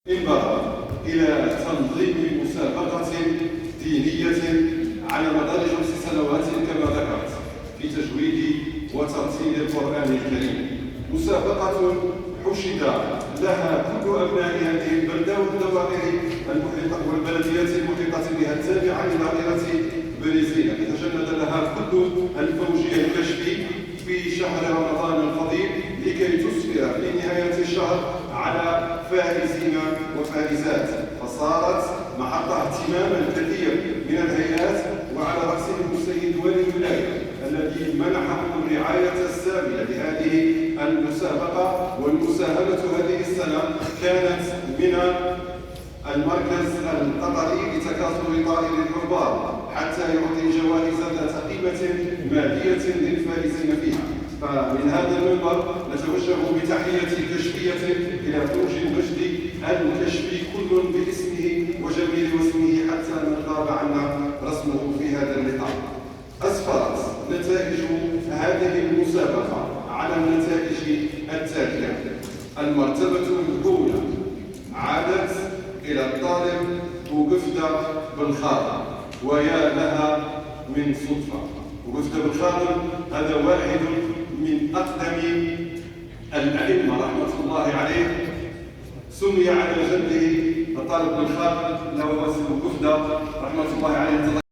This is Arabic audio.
انبغى إلى تنظيم مسابقة دينية على مدار 5 سنوات كما ذكرت في تجويد وترتيل القرآن الكريم. مسابقة حشد لها كل أبناء هذه البلدة والدوائر المحيطة والبلديات المحيطة بها التابعة لدائرة بريزيلا، تجند لها كل الفوجي الكشفي في شهر رمضان الفضيل لكي تسفر في نهاية الشهر على فائزين وفائزات، فصارت محط اهتمام الكثير من الهيئات وعلى رأسهم السيد والي الولاية الذي منحهم الرعاية السامية لهذه المسابقة. والمساهمة هذه السنة كانت من المركز القطري لتكاثر طائر الحبار حتى يعطي جوائز ذات قيمة مالية للفائزين فيها. فمن هذا المنبر نتوجه بتحية كشفية إلى فوج المجد الكشفي كل باسمه وجميل واسمه حتى من غاب عنا رسمه في هذا اللقاء. أسفرت نتائج هذه المسابقة على النتائج التالية: المرتبة الأولى عادت إلى الطالب بوقفدة بن خاضر، ويا لها من صدفة. بوقفدة بن خاضر هذا واحد من أقدم الأئمة رحمة الله عليه، سمي على جده الطالب بن خاضر له بوقفدة رحمة الله عليه.